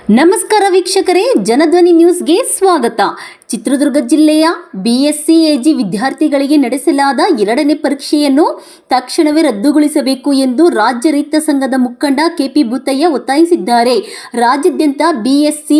ನಮಸ್ಕಾರ ವೀಕ್ಷಕರೇ, ಜನಧ್ವನಿ ನ್ಯೂಸ್ಗೆ ಸ್ವಾಗತ. ಚಿತ್ರದುರ್ಗ ಜಿಲ್ಲೆಯ BSc AG ವಿದ್ಯಾರ್ಥಿಗಳಿಗೆ ನಡೆಸಲಾದ 2ನೇ ಪರೀಕ್ಷೆಯನ್ನು ತಕ್ಷಣವೇ ರದ್ದುಗೊಳಿಸಬೇಕು ಎಂದು ರಾಜ್ಯ ರೈತ ಸಂಘದ ಮುಖಂಡ KP ಭೂತಯ್ಯ ಒತ್ತಾಯಿಸಿದ್ದಾರೆ. ರಾಜ್ಯಾದ್ಯಂತ BSc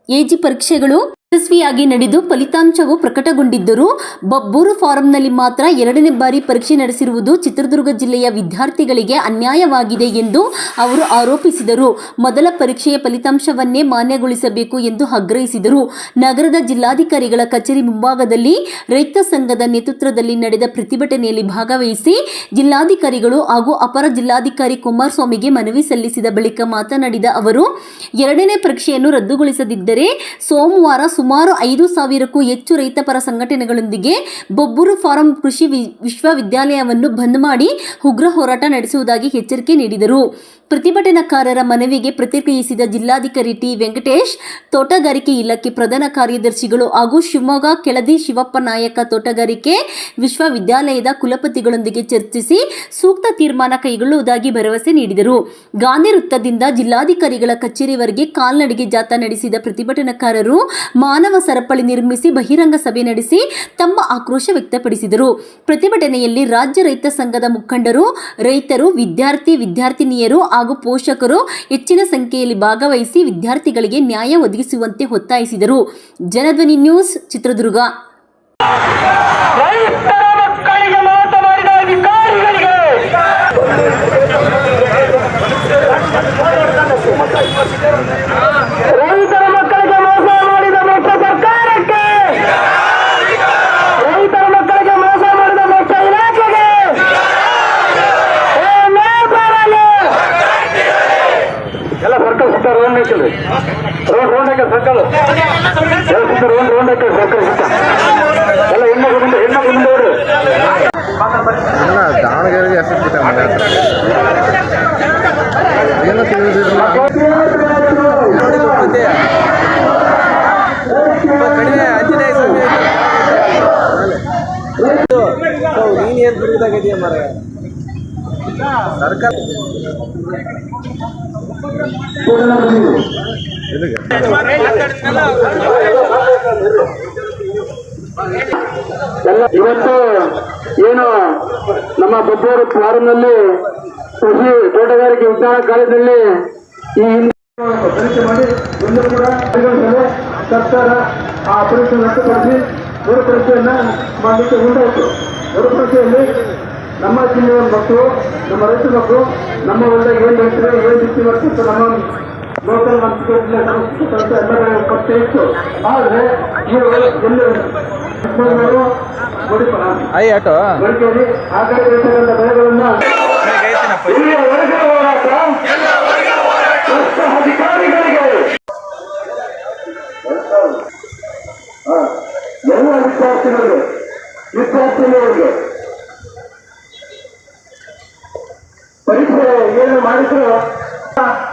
AG ಪರೀಕ್ಷೆಗಳು ಯಶಸ್ವಿಯಾಗಿ ನಡೆದು ಫಲಿತಾಂಶವು ಪ್ರಕಟಗೊಂಡಿದ್ದರೂ ಬಬ್ಬೂರು ಫಾರಂನಲ್ಲಿ ಮಾತ್ರ 2ನೇ ಬಾರಿ ಪರೀಕ್ಷೆ ನಡೆಸಿರುವುದು ಚಿತ್ರದುರ್ಗ ಜಿಲ್ಲೆಯ ವಿದ್ಯಾರ್ಥಿಗಳಿಗೆ ಅನ್ಯಾಯವಾಗಿದೆ ಎಂದು ಅವರು ಆರೋಪಿಸಿದರು. ಮೊದಲ ಪರೀಕ್ಷೆಯ ಫಲಿತಾಂಶವನ್ನೇ ಮಾನ್ಯಗೊಳಿಸಬೇಕು ಎಂದು ಆಗ್ರಹಿಸಿದರು. ನಗರದ ಜಿಲ್ಲಾಧಿಕಾರಿಗಳ ಕಚೇರಿ ಮುಂಭಾಗದಲ್ಲಿ ರೈತ ಸಂಘದ ನೇತೃತ್ವದಲ್ಲಿ ನಡೆದ ಪ್ರತಿಭಟನೆಯಲ್ಲಿ ಭಾಗವಹಿಸಿ ಜಿಲ್ಲಾಧಿಕಾರಿಗಳು ಹಾಗೂ ಅಪರ ಜಿಲ್ಲಾಧಿಕಾರಿ ಕುಮಾರಸ್ವಾಮಿಗೆ ಮನವಿ ಸಲ್ಲಿಸಿದ ಬಳಿಕ ಮಾತನಾಡಿದ ಅವರು, 2ನೇ ಪರೀಕ್ಷೆಯನ್ನು ರದ್ದುಗೊಳಿಸದಿದ್ದರೆ ಸೋಮವಾರ ಸುಮಾರು 5,000ಕ್ಕೂ ಹೆಚ್ಚು ರೈತಪರ ಸಂಘಟನೆಗಳೊಂದಿಗೆ ಬೊಬ್ಬೂರು ಫಾರಂ ಕೃಷಿ ವಿಶ್ವವಿದ್ಯಾಲಯವನ್ನು ಬಂದ್ ಮಾಡಿ ಉಗ್ರ ಹೋರಾಟ ನಡೆಸುವುದಾಗಿ ಎಚ್ಚರಿಕೆ ನೀಡಿದರು. ಪ್ರತಿಭಟನಾಕಾರರ ಮನವಿಗೆ ಪ್ರತಿಕ್ರಿಯಿಸಿದ ಜಿಲ್ಲಾಧಿಕಾರಿ ಟಿ. ವೆಂಕಟೇಶ್, ತೋಟಗಾರಿಕೆ ಇಲಾಖೆ ಪ್ರಧಾನ ಕಾರ್ಯದರ್ಶಿಗಳು ಹಾಗೂ ಶಿವಮೊಗ್ಗ ಕೆಳದಿ ಶಿವಪ್ಪ ನಾಯಕ ತೋಟಗಾರಿಕೆ ವಿಶ್ವವಿದ್ಯಾಲಯದ ಕುಲಪತಿಗಳೊಂದಿಗೆ ಚರ್ಚಿಸಿ ಸೂಕ್ತ ತೀರ್ಮಾನ ಕೈಗೊಳ್ಳುವುದಾಗಿ ಭರವಸೆ ನೀಡಿದರು. ಗಾಂಧಿ ವೃತ್ತದಿಂದ ಜಿಲ್ಲಾಧಿಕಾರಿಗಳ ಕಚೇರಿವರೆಗೆ ಕಾಲ್ನಡಿಗೆ ಜಾಥಾ ನಡೆಸಿದ ಪ್ರತಿಭಟನಾಕಾರರು ಮಾನವ ಸರಪಳಿ ನಿರ್ಮಿಸಿ ಬಹಿರಂಗ ಸಭೆ ನಡೆಸಿ ತಮ್ಮ ಆಕ್ರೋಶ ವ್ಯಕ್ತಪಡಿಸಿದರು. ಪ್ರತಿಭಟನೆಯಲ್ಲಿ ರಾಜ್ಯ ರೈತ ಸಂಘದ ಮುಖಂಡರು, ರೈತರು, ವಿದ್ಯಾರ್ಥಿನಿಯರು ಹಾಗೂ ಪೋಷಕರು ಹೆಚ್ಚಿನ ಸಂಖ್ಯೆಯಲ್ಲಿ ಭಾಗವಹಿಸಿ ವಿದ್ಯಾರ್ಥಿಗಳಿಗೆ ನ್ಯಾಯ ಒದಗಿಸುವಂತೆ ಒತ್ತಾಯಿಸಿದರು. ಜನಧ್ವನಿ ನ್ಯೂಸ್, ಚಿತ್ರದುರ್ಗ. ದಾವಣಗೆರೆಗೆ ಏನೋ ತಿಳಿದಿರಲಿಲ್ಲ. ಕಡಿಮೆ ಆಂಜನೇಯ ಸ್ವಾಮಿ ನೀನು ಏನು ದುರ್ಗದಾಗಿದೆಯಾ ಮರ ಸರ್ಕಾರ ಇವತ್ತು ಏನು ನಮ್ಮ ಬೊಬ್ಬೂರು ಫಾರಂನಲ್ಲಿ ಕೃಷಿ ತೋಟಗಾರಿಕೆ ವಿಜ್ಞಾನ ಕಾಲೇಜಿನಲ್ಲಿ ಈ ಪರೀಕ್ಷೆ ಮಾಡಿ ಒಂದು ಕೂಡ ಸರ್ಕಾರ ಆ ಪರೀಕ್ಷೆ ರದ್ದುಪಡಿಸಿ ಮರು ಪರೀಕ್ಷೆಯನ್ನ ಮಾಡಲಿಕ್ಕೆ ಉಂಟಾಯಿತು. ಮರು ಪರೀಕ್ಷೆಯಲ್ಲಿ ನಮ್ಮ ಜಿಲ್ಲೆಯ ಮಕ್ಕಳು, ನಮ್ಮ ರೈತ ಮಕ್ಕಳು ನಮ್ಮ ಹೊಲದಾಗ ಏನು ಹೇಳ್ತಾರೆ, ಏನು ಬಿತ್ತಿ ಮಾಡ್ತಿತ್ತು, ನಮ್ಮ ಲೋಕಲ್ ಮಾರ್ಕೆಟ್ನಲ್ಲಿ ಎಲ್ಲ ಪತ್ತೆ ಇತ್ತು. ಆದರೆ ಇವರು ಎಲ್ಲಿ ಆಟೋ ಆ ಕಡೆ ಬೆಳೆಗಳನ್ನ ಅಧಿಕಾರಿಗಳಿಗೆ ಎಲ್ಲ ವಿದ್ಯಾರ್ಥಿಗಳಿಗೆ ಪರೀಕ್ಷೆ ಏನು ಮಾಡಿದ್ರು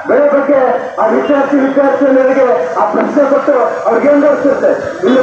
ಬೆಳೆ ಬಗ್ಗೆ ಆ ವಿದ್ಯಾರ್ಥಿನಿಯರಿಗೆ ಆ ಪ್ರಶ್ನೆ ಕೊಟ್ಟು ಅವ್ರಿಗೇನು ಅನಿಸುತ್ತೆ. ಇಲ್ಲಿ